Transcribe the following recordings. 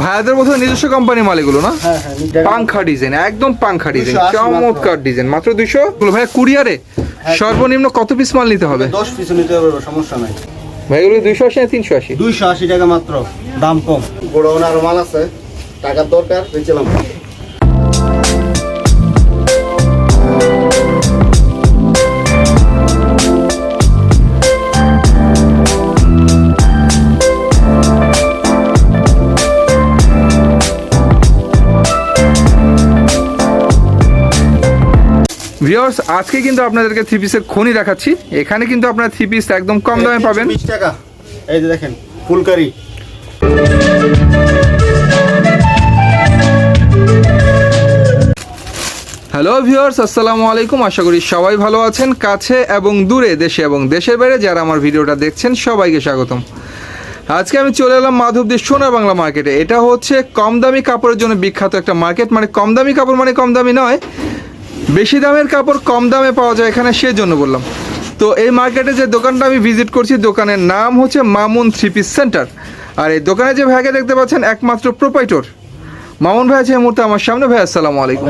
ভাইয়াদের মধ্যে নিজস্ব কোম্পানির মাল এগুলো না? হ্যাঁ হ্যাঁ, পাংখা ডিজাইন, একদম পাংখা ডিজাইন, 280 চমৎকার ডিজাইন, মাত্র 200। ভাইয়া কুরিয়ারে সর্বনিম্ন কত পিস মাল নিতে হবে? 10 পিস নিতে পারবো, সমস্যা নাই ভাই এগুলো 280 না 380? 280 টাকা মাত্র, দাম কম। গোডাউনে আরো মাল আছে, টাকার দরকার, বেচলাম। ভিউয়ার্স, আজকে কিন্তু আপনাদেরকে থ্রি পিসের খনি দেখাচ্ছি। এখানে কিন্তু আপনারা থ্রি পিস একদম কম দামে পাবেন। 20 টাকা। এই যে দেখেন ফুলকারি। হ্যালো ভিউয়ার্স, আসসালামু আলাইকুম। আশা করি সবাই ভালো আছেন। কাছে এবং দূরে, দেশে এবং দেশের বাইরে যারা আমার ভিডিওটা দেখছেন সবাইকে স্বাগতম। আজকে আমি চলে এলাম মাধবদী সোনার বাংলা মার্কেটে। এটা হচ্ছে কম দামি কাপড়ের জন্য বিখ্যাত একটা মার্কেট। মানে কম দামি কাপড় মানে কম দামি নয়, বেশি দামের কাপড় কম দামে পাওয়া যায় এখানে, সেজন্য বললাম। তো এই মার্কেটে যে দোকানটা আমি ভিজিট করছি, দোকানের নাম হচ্ছে মামুন থ্রি পিস সেন্টার। আর এই দোকানে যে ভাইকে দেখতে পাচ্ছেন, একমাত্র প্রোপাইটর মামুন ভাই আছে এই মুহূর্তে আমার সামনে। ভাই আসসালামু আলাইকুম,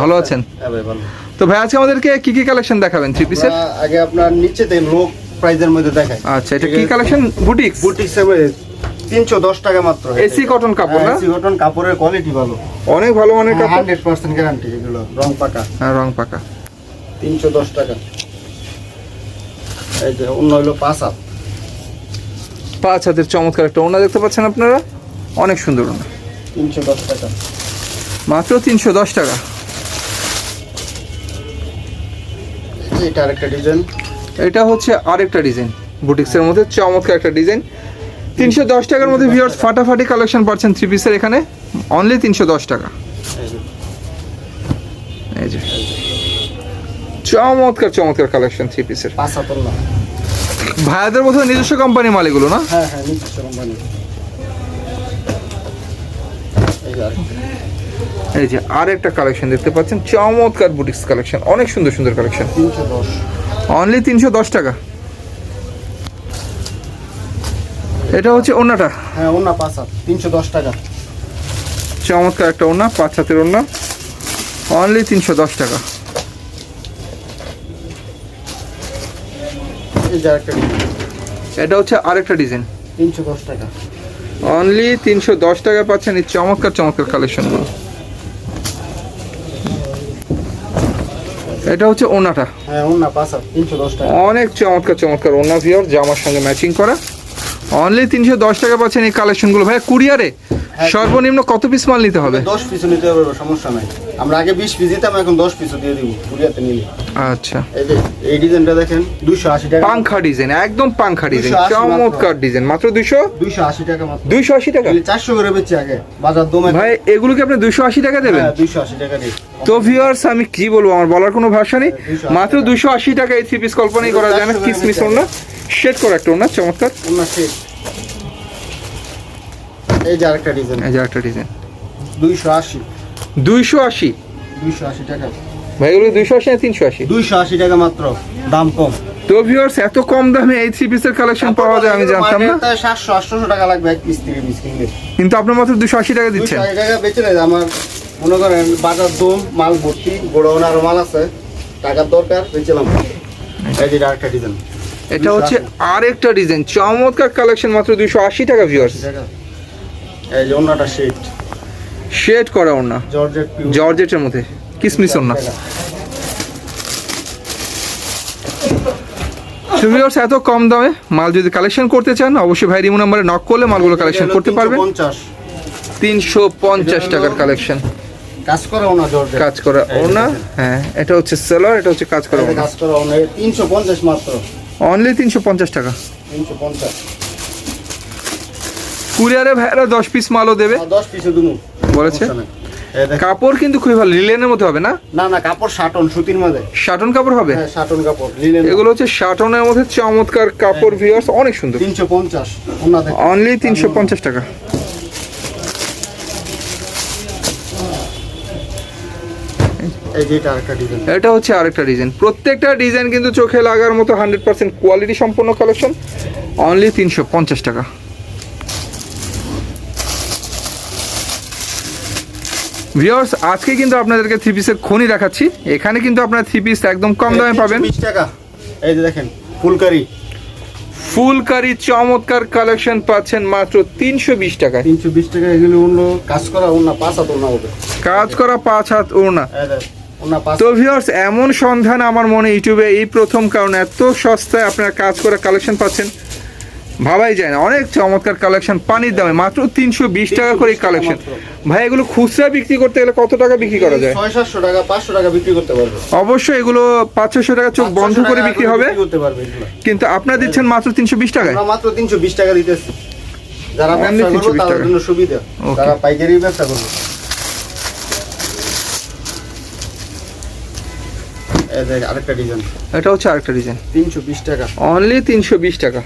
ভালো আছেন? হ্যাঁ ভাই ভালো। তো ভাই আজকে আমাদেরকে কি কি কালেকশন দেখাবেন থ্রি পিসের? আগে আপনার নিচে দেন, লো প্রাইজের মধ্যে দেখাই। আচ্ছা, এটা কি কালেকশন? বুটিক্স। বুটিক্সের মধ্যে 310 টাকা মাত্র। এসি কটন কাপড় না? এসি কটন কাপড়ের কোয়ালিটি ভালো, অনেক ভালো মানের কাপড়, 100% গ্যারান্টি। এগুলো রং পাকা। হ্যাঁ, রং পাকা। 310 টাকা। এই যে অন্য হলো 5 হাত। 5 হাতের চমৎকার একটা ওড়না দেখতে পাচ্ছেন আপনারা, অনেক সুন্দর ওড়না, 310 টাকা মাত্র 310 টাকা। এটা আরেকটা ডিজাইন। এটা হচ্ছে আরেকটা ডিজাইন বুটিক্সের মধ্যে, চমৎকার একটা ডিজাইন। 310 টাকার মধ্যে ভিউয়ার্স ফাটাফাটি কালেকশন পাচ্ছেন থ্রি পিসের এখানে, অনলি 310 টাকা। এই যে চমৎকার চমৎকার কালেকশন থ্রি পিসের। 5 হাত না? ভাইয়াদের মধ্যে নিজস্ব কোম্পানির মাল এগুলো না? হ্যাঁ হ্যাঁ, নিজস্ব কোম্পানি। এই যে আরেকটা কালেকশন দেখতে পাচ্ছেন, চমৎকার বুটিক্স কালেকশন, অনেক সুন্দর সুন্দর কালেকশন, 310, অনলি 310 টাকা। এটা হচ্ছে ওড়নাটা। হ্যাঁ ওনা 5 হাত, 310 টাকা। চমৎকার একটা ওড়না, 5 হাতের ওড়না, অনলি 310 টাকা। এই যে আরেকটা ডিজাইন। এটা হচ্ছে আরেকটা ডিজাইন, 310 টাকা। অনলি 310 টাকা পাচ্ছেন এই চমৎকার চমৎকার কালেকশনগুলো। এটা হচ্ছে ওড়নাটা। হ্যাঁ ওনা 5 হাত, 310 টাকা। অনেক চমৎকার চমৎকার ওড়না ভিউয়ার, জামার সঙ্গে ম্যাচিং করা, অনলি 310 টাকা পাচ্ছেন এই কালেকশনগুলো। ভাই কুরিয়ারে সর্বনিম্ন কত পিস মাল নিতে হবে? 10 পিস নিতে পারবো, সমস্যা নাই। আমরা আগে 20 পিস দিতাম, এখন 10 পিস দিয়ে দিব কুরিয়াতে নিলে। আচ্ছা, এই যে এই ডিজাইনটা দেখেন, 280 টাকা। পাংখা ডিজাইন, একদম পাংখা ডিজাইন, 280 চমৎকার ডিজাইন, মাত্র 280 টাকা মাত্র। 280 টাকা? 400 করে বেচছি আগে, বাজার দমে। ভাই এগুলো কি আপনি 280 টাকা দেবেন? হ্যাঁ 280 টাকা দিই। তো ভিউয়ার্স, আমি কি বলবো, আমার বলার কোনো ভাষা নেই। মাত্র 280 টাকা এই থ্রি পিস কল্পনাই করা যায় না। কিসমিস ওড়না, শেড করা একটা ওড়না, চমৎকার। ওনা শেড। এই যে আরেকটা ডিজাইন। এই যে একটা ডিজাইন, 280 280 280 টাকা। ভাই এগুলো 280 না 380? 280 টাকা মাত্র, দাম কম। তো ভিউয়ার্স, এত কম দামে এই থ্রি পিসের কালেকশন পাওয়া যায় আমি জানতাম না। 700 800 টাকা লাগবে এক পিস থেকে পিস কিনলে, কিন্তু আপনি মাত্র 280 টাকা দিচ্ছেন। 280 টাকা বেচে নেয়। আমার মনে করেন বাজার দম, মাল ভর্তি, গোডাউনে আরো মাল আছে, টাকার দরকার, বেচলাম। এই যে আরেকটা ডিজাইন। এটা হচ্ছে আরেকটা ডিজাইন, চমৎকার কালেকশন, মাত্র 280 টাকা ভিউয়ার্স। এই যে ওনাটা শেড, শেড করা ওড়না, জর্জেট পিওর, জর্জেটের মধ্যে, কিসমিস ওড়না। তো ভিউয়ার্স, এত কম দামে মাল যদি কালেকশন করতে চান, অবশ্যই ভাই রিমো নাম্বারে নক করলে মালগুলো কালেকশন করতে পারবেন। 350 টাকার কালেকশন, কাজ করা ওনা, জর্জেট কাজ করা ওড়না। হ্যাঁ, এটা হচ্ছে সেলার, এটা হচ্ছে কাজ করা ওড়না, কাজ করা ওনা। 350 মাত্র, অনলি 350 টাকা। 350। কুরিয়ারে ভাইরা 10 পিস মালও দেবে 10 পিসে দুনু বলেছে। সমস্যা নাই। এই দেখেন, কাপড় কিন্তু খুবই ভালো, লিলেনের মধ্যে হবে না? না না, কাপড় শাটন, সুতির মধ্যে। শাটন কাপড় হবে? হ্যাঁ শাটন কাপড়, লিনেন। এগুলো হচ্ছে শাটনের মধ্যে চমৎকার কাপড় ভিউয়ার্স, অনেক সুন্দর। 350 ওনা দেখেন, অনলি 350 টাকা। এই যে এটা আরেকটা ডিজাইন। এটা হচ্ছে আরেকটা ডিজাইন, প্রত্যেকটা ডিজাইন কিন্তু চোখে লাগার মতো 100% কোয়ালিটি সম্পন্ন কালেকশন, অনলি 350 টাকা। ভিউয়ার্স আজকে কিন্তু আপনাদেরকে থ্রি পিসের খনি দেখাচ্ছি। এখানে কিন্তু আপনারা থ্রি পিস একদম কম দামে পাবেন। 20 টাকা। এই যে দেখেন ফুলকারি ফুলকারি চমৎকার কালেকশন পাচ্ছেন মাত্র 320 টাকায়। 320 টাকা। এগুলো অন্য কাজ করা অন্য 5 হাত অন্য হবে। কাজ করা 5 হাত ওড়না। এই দেখ অন্য 5। তো ভিউয়ার্স এমন সন্ধান আমার মনে ইউটিউবে এই প্রথম, কারণ এত সস্তায় আপনারা কাজ করা কালেকশন পাচ্ছেন ভাবাই যায় না। অনেক চমৎকার কালেকশন পানির দামে মাত্র 320 টাকা করে কালেকশন। ভাই এগুলো খুচরা বিক্রি করতে গেলে কত টাকা বিক্রি করা যায়? 600-700 টাকা 500 টাকা বিক্রি করতে পারবে। অবশ্যই এগুলো 500-600 টাকা চোখ বন্ধ করে বিক্রি হবে, করতে পারবে এগুলো। কিন্তু আপনারা দিচ্ছেন মাত্র 320 টাকায়। আমরা মাত্র 320 টাকা দিতেছি। যারা Only ব্যবসা করবে 320 তাদের টাকা। জন্য সুবিধা। Okay. যারা পাইকারি ব্যবসা করবে। এই দেখ আরেকটা ডিজাইন। এটা হচ্ছে আরেকটা ডিজাইন, 320 টাকা। অনলি 320 টাকা।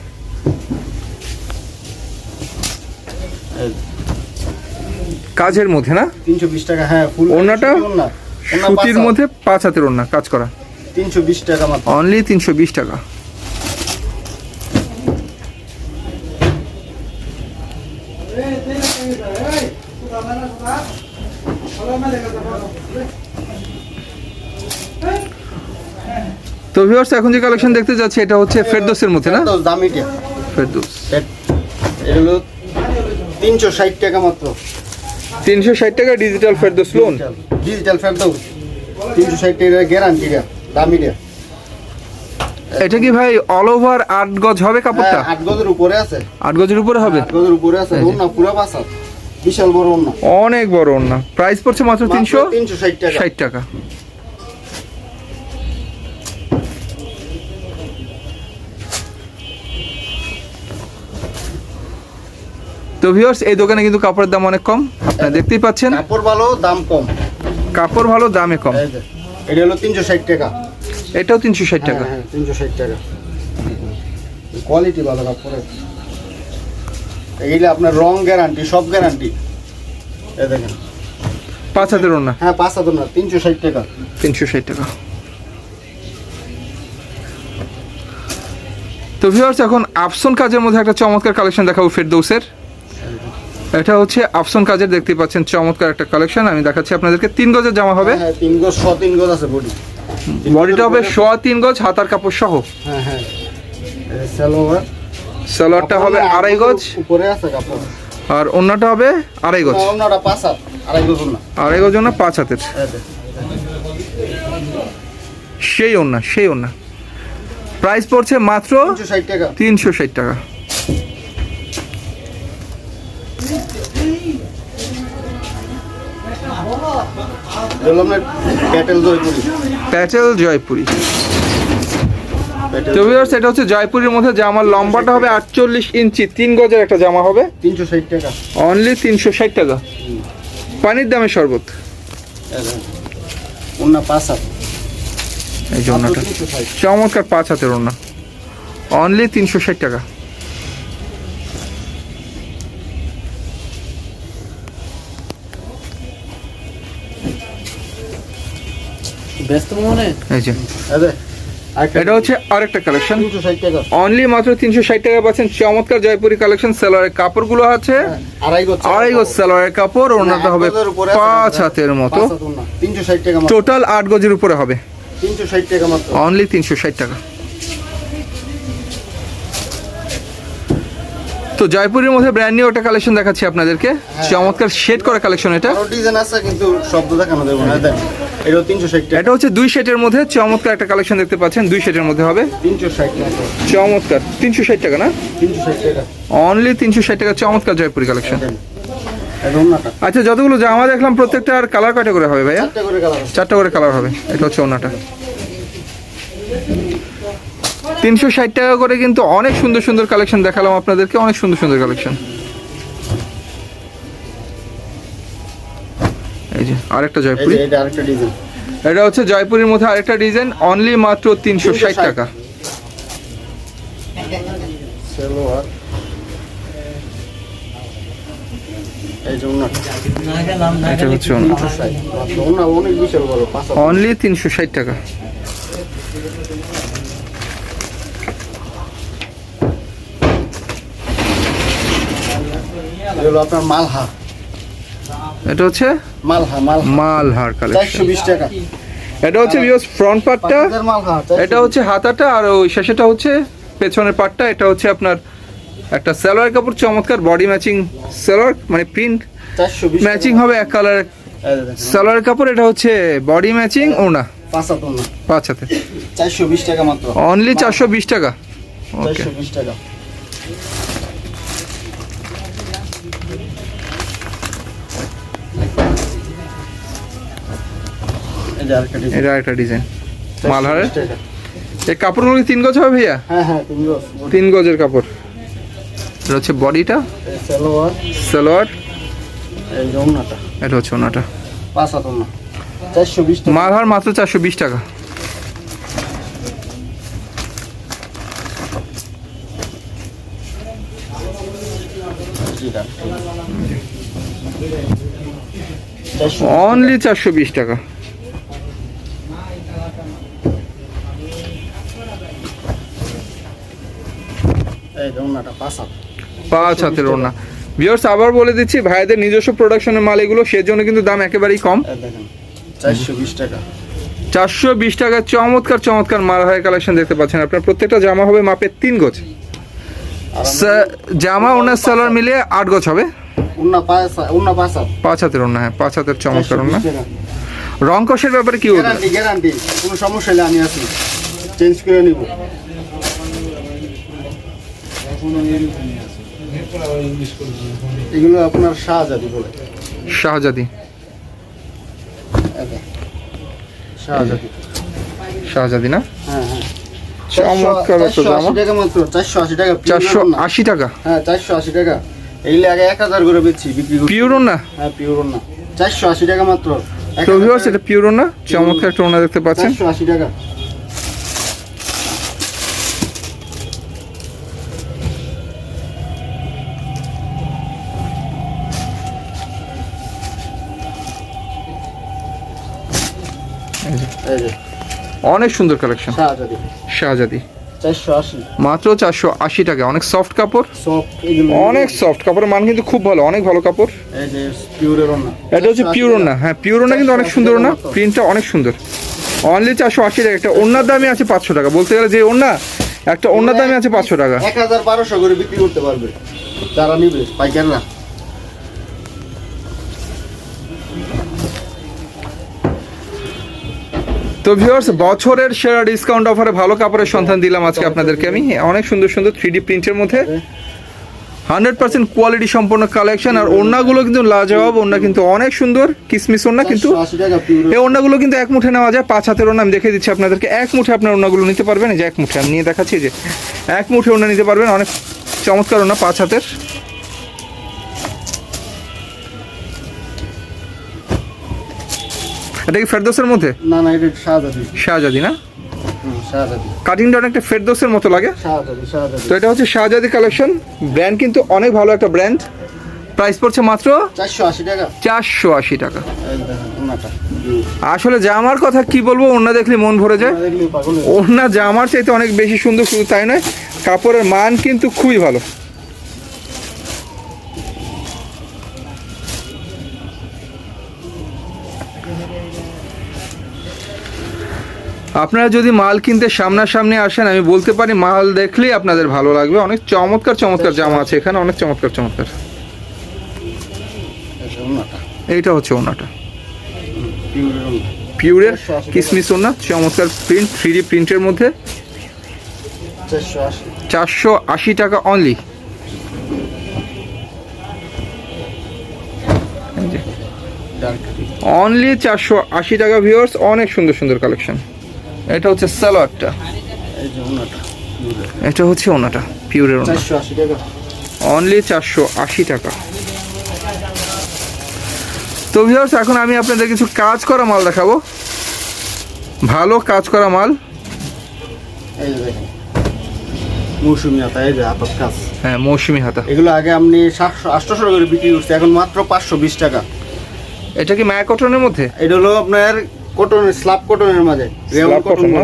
এই কাজের মধ্যে না, 320 টাকা। হ্যাঁ ফুল ওড়নাটা? ওড়না সুতির মধ্যে 5 হাতের ওড়না কাজ করা, 320 টাকা মাত্র। অনলি 320 টাকা। তো ভিউয়ার্স এখন যে কালেকশন দেখতে যাচ্ছে এটা হচ্ছে ফেরদৌসের মধ্যে না, ফেরদৌস দামিটা। ফেরদৌস এগুলো 360 টাকা মাত্র। 360 টাকা digital Ferdous loan. Digital Ferdous 360 টাকা গ্যারান্টিটা দামিটা। এটা কি ভাই অল ওভার 8 গজ হবে কাপড়টা? 8 গজের উপরে আছে। 8 গজের উপরে হবে? 8 গজের উপরে আছে। এই যে। ওড়না পুরো বাসা বিশাল বড় ওড়না। অনেক বড় ওড়না। প্রাইস পড়ছে মাত্র 360 টাকা। 360 টাকা। তো ভিউয়ার্স এই দোকানে কিন্তু কাপড়ের দাম অনেক কম, আপনারা দেখতেই পাচ্ছেন। কাপড় ভালো দাম কম। কাপড় ভালো দামে কম। এই যে এটা হলো 360 টাকা। এটাও 360 টাকা। হ্যাঁ 360 টাকা। কোয়ালিটি ভালো কাপড়ের। এইগুলো আপনার রং গ্যারান্টি সব গ্যারান্টি। এই দেখেন 5 হাতের ওড়না, হ্যাঁ 5 হাজার না 360 টাকা। 360 টাকা। তো ভিউয়ার্স এখন আফসন কাজের মধ্যে একটা চমৎকার কালেকশন দেখাবো ফেরদৌসের। এটা হচ্ছে আফসন কাজের, দেখতে পাচ্ছেন চমৎকার একটা কালেকশন। আমি দেখাচ্ছি আপনাদেরকে। 3 গজের জামা হবে। হ্যাঁ 3 গজ 3 গজ আছে বডি। বডিটা হবে 3 গজ হাতার কাপড় সহ। হ্যাঁ হ্যাঁ সালোয়ার। সালোয়ারটা হবে 2.5 গজ, উপরে আছে কাপড়। আর ওড়নাটা হবে 2.5 গজ। ওড়নাটা 5 হাত 2.5 গজ ওড়না। 2.5 গজ ওড়না 5 হাতের। এই দেখ সেই ওড়না, সেই ওড়না। প্রাইস পড়ছে মাত্র 360 টাকা। 360 টাকা। বললাম না প্যাটেল জয়পুরি। প্যাটেল জয়পুরি। প্যাটেল তো ভিউয়ার্স এটা হচ্ছে জয়পুরের মধ্যে জামার লম্বাটা হবে 48 ইঞ্চি, 3 গজের একটা জামা হবে, 360 টাকা। অনলি 360 টাকা। পানির দামে শরবত। এই দেখ ওড়না 5 হাত। এই যে ওড়নাটা 360 চমৎকার 5 হাতের ওড়না, অনলি 360 টাকা। ব্যস্ত মনে। এই যে এই দেখ এটা হচ্ছে আরেকটা কালেকশন, 360 টাকা। অনলি মাত্র 360 টাকা পাচ্ছেন চমৎকার জয়পুরি কালেকশন। সালোয়ারের কাপড়গুলো আছে 2.5 গজ। 2.5 গজ সালোয়ারের কাপড়, ওড়নাটা হবে 5 হাতের মতো। 360 টাকা মাত্র। টোটাল 8 গজের উপরে হবে, 360 টাকা মাত্র। অনলি 360 টাকা। তো জয়পুরের মধ্যে ব্র্যান্ড নিউ একটা কালেকশন দেখাচ্ছি আপনাদেরকে, চমৎকার শেড করা কালেকশন। এটা আরো ডিজাইন আছে কিন্তু শব্দ দেখানো দেব না। দেখ এটা 360 টাকা। এটা হচ্ছে 2 সেটের মধ্যে চমৎকার একটা কালেকশন দেখতে পাচ্ছেন, 2 সেটের মধ্যে হবে 360 টাকা। চমৎকার। 360 টাকা না, 360 টাকা। অনলি 360 টাকা। চমৎকার জয়পুরি কালেকশন। এই ওড়নাটা আচ্ছা যতগুলো জামা দেখলাম প্রত্যেকটার কালার কয়টা করে হবে ভাইয়া? 4টা করে কালার আছে। 4টা করে কালার হবে। এটা হচ্ছে ওড়নাটা। 360 টাকা করে কিন্তু অনেক সুন্দর সুন্দর কালেকশন দেখালাম আপনাদেরকে, অনেক সুন্দর সুন্দর কালেকশন। এই যে আরেকটা এই জয়পুরি। যে এটা আরেকটা ডিজাইন। এটা হচ্ছে জয়পুরের মধ্যে আরেকটা ডিজাইন, অনলি মাত্র 360 টাকা। সালোয়ার। এই যে ওড়নাটা এটা হচ্ছে ওড়না, 360 মাত্র। ওড়না অনেক বিশাল বড় 5 হাত। অনলি 360 টাকা। এগুলো আপনার মালহা। এটা হচ্ছে মালহার মালহার কালেকশন। 420 টাকা। এটা হচ্ছে ভিউয়ার্স ফ্রন্ট পার্টটা, পাকিস্তানের মালহার এটা হচ্ছে হাতাটা, আর ওই শেষেটা হচ্ছে পেছনের পার্টটা। এটা হচ্ছে আপনার একটা সালোয়ার কাপড়, চমৎকার বডি ম্যাচিং সালোয়ার, মানে প্রিন্ট 420 ম্যাচিং হবে এক কালার সালোয়ার কাপড়। এটা হচ্ছে বডি ম্যাচিং ওনা, 5 হাত ওড়না, 5 হাতে 420 টাকা মাত্র, অনলি 420 টাকা। ওকে, 420 টাকা। এই যে আরেকটা ডিজাইন, এটা একটা ডিজাইন 420 মালহারের। টাকা। এই কাপড়গুলো কি 3 গজ হবে ভাইয়া? হ্যাঁ তুমি 3 গজের কাপড়। এটা হচ্ছে বডিটা, সালোয়ার, সালোয়ার, এই যে ওড়নাটা, এটা হচ্ছে ওনাটা। 5 হাত ওড়না, 420 টাকা। মালহার মাত্র 420 টাকা। জিরা, অনলি 420 টাকা। এই যে ওড়নাটা 5 হাত, 5 হাতের ওড়না। ভিউয়ার্স আবার বলে দিচ্ছি, ভাইদের নিজস্ব প্রোডাকশনের মাল এগুলো, সেজন্য কিন্তু দাম একেবারেই কম। এই দেখেন 420 টাকা। 420 টাকা চমৎকার চমৎকার মালহারের কালেকশন দেখতে পাচ্ছেন আপনার। প্রত্যেকটা জামা হবে মাপের 3 গজ। জামা ওনার সালোয়ার মিলিয়ে 8 গজ হবে। ওড়না 5 হাত, 5 হাতের ওড়না, হ্যাঁ 5 হাতের চমৎকার ওড়না। 420 টাকা। রং কষের ব্যাপারে কি বলবেন? গ্যারান্টি, কোনো সমস্যা হলে আমি আছি, চেঞ্জ করে নিব। এগুলো আপনার শাহজাদি বলে, শাহজাদি, শাহজাদি, শাহজাদি না? হ্যাঁ চমৎকার একটা জামা। 480 টাকা মাত্র, 480 টাকা। 480 টাকা হ্যাঁ 480 টাকা। এইগুলো আগে 1000 করে বেচছি, বিক্রি করছি। পিওর না? হ্যাঁ পিওর না, 480 টাকা মাত্র। তো ভিউয়ার্স এটা পিওর না, চমৎকার একটা ওড়না দেখতে পাচ্ছেন। 480 টাকা। এই যে অনেক সুন্দর কালেকশন, শাহজাদি, শাহজাদি 480 মাত্র 480 টাকা। অনেক সফট কাপড়, সব এগুলো অনেক সফট কাপড়ের মান কিন্তু খুব ভালো, অনেক ভালো কাপড়। এই যে পিওরের ওড়না, এটা হচ্ছে পিওর না, হ্যাঁ পিওর না, কিন্তু অনেক সুন্দর না, প্রিন্টটা অনেক সুন্দর। অনলি 480 টাকা। একটা ওড়নার দামই আছে 500 টাকা, বলতে গেলে যে ওড়না একটা ওড়নার দামই আছে 500 টাকা। 1200 করে বিক্রি করতে পারবে যারা নিবে, পাইকাররা। তো ভিউয়ার্স বছরের সেরা ডিসকাউন্ট অফারে ভালো কাপড়ের সন্ধান দিলাম আজকে আপনাদেরকে আমি। অনেক সুন্দর সুন্দর 3D প্রিন্টের মধ্যে 100% কোয়ালিটি সম্পন্ন কালেকশন। আর ওড়নাগুলো কিন্তু লাজবাব, ওড়না কিন্তু অনেক সুন্দর কিসমিস ওড়না, কিন্তু 480 টাকা পিওর। এই ওড়নাগুলো কিন্তু এক মুঠে নেওয়া যায়। 5 হাতের ওড়না আমি দেখে দিচ্ছি আপনাদেরকে, এক মুঠে আপনার ওড়নাগুলো নিতে পারবেন। এই যে এক মুঠে আমি নিয়ে দেখাচ্ছি, যে এক মুঠে ওড়না নিতে পারবেন। অনেক চমৎকার ওড়না 5 হাতের। এটা কি ফেরদৌসের মধ্যে? না না, এটা শাহজাদি, শাহজাদি না? শাহজাদি, কাটিংটা অনেকটা ফেরদৌসের মতো লাগে। শাহজাদি, শাহজাদি। তো এটা হচ্ছে শাহজাদি কালেকশন। ব্র্যান্ড কিন্তু অনেক ভালো একটা ব্র্যান্ড। প্রাইস পড়ছে মাত্র 480 টাকা। 480 টাকা। এই দেখেন ওড়নাটা, আসলে জামার কথা কি বলবো, ওড়না দেখলে মন ভরে যায়। দেখলে পাগল হয়ে ওড়না জামার চাইতে অনেক বেশি সুন্দর, শুধু তাই নয় কাপড়ের মান কিন্তু খুবই ভালো। আপনারা যদি মাল কিনতে সামনাসামনি আসেন, আমি বলতে পারি মাল দেখলেই আপনাদের ভালো লাগবে। অনেক চমৎকার চমৎকার জামা আছে এখানে, অনেক চমৎকার চমৎকার। এই ওড়নাটা, এইটা হচ্ছে ওড়নাটা, পিওরের ওড়না, পিওরের কিসমিস ওড়না, চমৎকার প্রিন্ট, 3D প্রিন্টের মধ্যে 480। 480 টাকা অনলি। অনলি 480 টাকা ভিউয়ার্স, অনেক সুন্দর সুন্দর কালেকশন। এটা হচ্ছে সালোয়ারটা, এই যে ওড়নাটা, এটা হচ্ছে ওনাটা পিওরের ওনা, 480 টাকা। অনলি 480 টাকা। তো ভিউয়ার্স এখন আমি আপনাদের কিছু কাজ করা মাল দেখাবো, ভালো কাজ করা মাল। এই যে দেখেন মৌসুমি হাতা, এই যে হাতার কাজ। হ্যাঁ মৌসুমি হাতা। এগুলো আগে আপনি 700-800 করে বিক্রি করছে, এখন মাত্র 520 টাকা। এটা কি মায়া কটনের মধ্যে? এটা হলো আপনার কটনের, স্ল্যাব কটনের মাঝে, স্ল্যাব কটন না?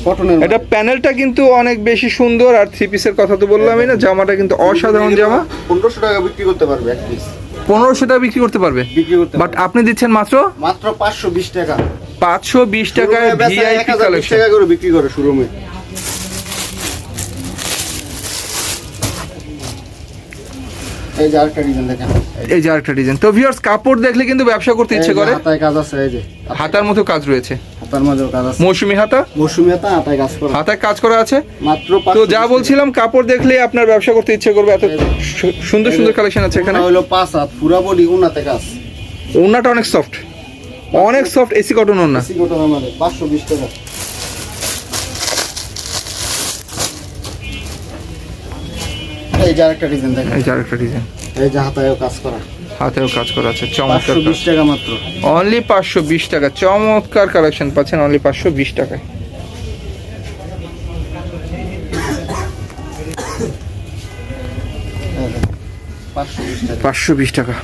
কটনের। এটা প্যানেলটা কিন্তু অনেক বেশি সুন্দর। আর 3 পিসের কথা তো বললামই না, জামাটা কিন্তু অসাধারণ জামা। 1500 টাকা বিক্রি করতে পারবে এক পিস। 1500 টাকা বিক্রি করতে পারবে, বিক্রি করতে বাট পারবে। আপনি দিচ্ছেন মাত্র মাত্র 520 টাকা। 520 টাকায় শোরুমে বেচা ভিআইপি 1020 কালেকশন। টাকা করে বিক্রি করে শোরুমে। এই যে আরেকটা ডিজাইন দেখেন, এই যে আরেকটা ডিজাইন। তো ভিউয়ার্স, কাপড় দেখলে কিন্তু ব্যবসা করতে ইচ্ছে এই যে করে। হাতায় কাজ আছে, এই যে হাতার মতো কাজ রয়েছে, হাতার মাঝেও কাজ আছে, মৌসুমী হাতা, মৌসুমী হাতা, হাতায় কাজ করা, হাতায় কাজ করা আছে। মাত্র তো যা বলছিলাম, কাপড় দেখলে আপনার ব্যবসা করতে ইচ্ছে করবে, এত সুন্দর সুন্দর কালেকশন আছে এখানে। হলো 5 হাত পুরা বডি উন্নাতে কাজ, ওড়নাটা অনেক সফট, অনেক সফট, এসি কটন ওড়না। এসি কটন আমাদের 520 টাকা। এই যে আরেকটা ডিজাইন দেখেন, এই যে আরেকটা ডিজাইন, এই যে হাতায়ও কাজ করা, হাতেও কাজ করা আছে, চমৎকার। 520 টাকা মাত্র। অনলি 520 টাকা, চমৎকার কালেকশন পাচ্ছেন অনলি 520 টাকায়। এই দেখেন, 520 টাকা। 520 টাকা।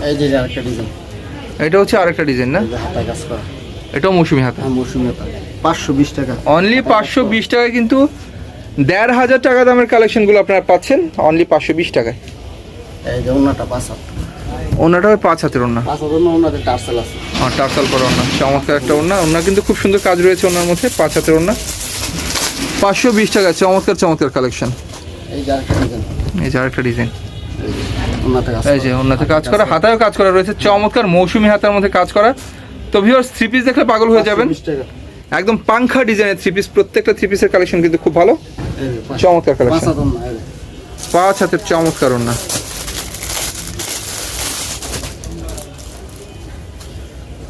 এই যে আরেকটা ডিজাইন, এটা হচ্ছে আরেকটা ডিজাইন না, এই যে হাতায় কাজ করা, এটাও মৌসুমী হাতা। হ্যাঁ মৌসুমী হাতা 520 টাকা। অনলি 520 টাকায় কিন্তু 1500 টাকা দামের কালেকশনগুলো আপনারা পাচ্ছেন অনলি 520 টাকায়। এই যে ওন্নাটা 5 হাত, ওনাটা হয় 5 হাতের ওনা, 5 হাত ওন্নাতে টার্সেল আছে। আর টার্সাল করা ওনা, চমৎকার একটা ওনা। ওনা কিন্তু খুব সুন্দর কাজ রয়েছে ওনার মধ্যে, 5 হাতের ওনা, 520 টাকা, চমৎকার চমৎকার কালেকশন। এই যে আরেকটা ডিজাইন, এই যে আরেকটা ডিজাইন, ওন্নাতে কাজ এই যে ওনাতে কাজ করা, হাতায়ও কাজ করা রয়েছে, চমৎকার মৌসুমী হাতার মধ্যে কাজ করা। তো ভিউয়ার্স, থ্রি পিস দেখলে পাগল হয়ে যাবেন, 520 টাকা। একদম পাংখা ডিজাইনের থ্রি পিস, প্রত্যেকটা থ্রি পিসের কালেকশন কিন্তু খুব ভালো, এই যে চমৎকার 5 কালেকশন। হাত ওন্না, এই যে 5 হাতের চমৎকার ওনা।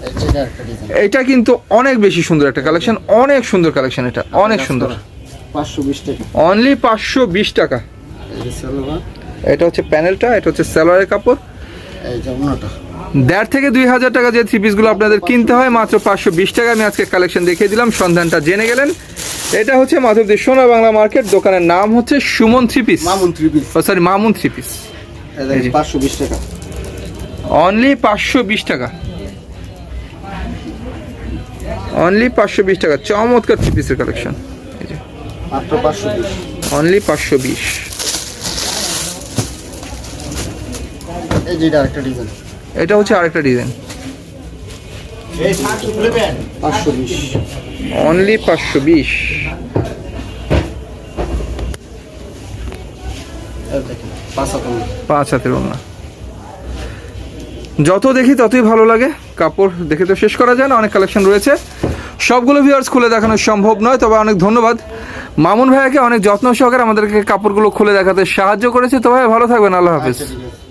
এই যে আরেকটা ডিজাইন, এটা কিন্তু অনেক বেশি সুন্দর একটা কালেকশন, অনেক সুন্দর কালেকশন, এটা অনেক সুন্দর। 520 টাকা। অনলি 520 টাকা। এই যে সালোয়ার, এটা হচ্ছে প্যানেলটা, এটা হচ্ছে সালোয়ারের কাপড়। এই যে ওন্নাটা 1,500 থেকে 2,000 টাকা যে থ্রি পিসগুলো আপনাদের কিনতে হয়, মাত্র 520 টাকা আমি আজকে কালেকশন দেখিয়ে দিলাম, সন্ধানটা জেনে গেলেন। এটা হচ্ছে মাধবদী সোনা বাংলা মার্কেট, দোকানের নাম হচ্ছে Suman three piece, Mamun 3 piece, sorry Mamun three piece. এই যে 520 টাকা। অনলি 520 টাকা, অনলি 520 টাকা, চমৎকার থ্রি পিসের কালেকশন। এই যে মাত্র 520। অনলি 520। এই যে আরেকটা ডিজাইন, এটা হচ্ছে আরেকটা ডিজাইন, 520। অনলি 520। এই দেখেন 5 হাত ওন্না। 5 হাতের ওড়না। যত দেখি ততই ভালো লাগে, কাপড় দেখে তো শেষ করা যায় না, অনেক কালেকশন রয়েছে, সবগুলো ভিউয়ার্স খুলে দেখানো সম্ভব নয়। তবে অনেক ধন্যবাদ মামুন ভাইয়াকে, অনেক যত্ন সহকারে আমাদেরকে কাপড়গুলো খুলে দেখাতে সাহায্য করেছে। তো ভাই ভালো থাকবেন, আল্লাহ হাফেজ। আচ্ছা, ঠিক আছে।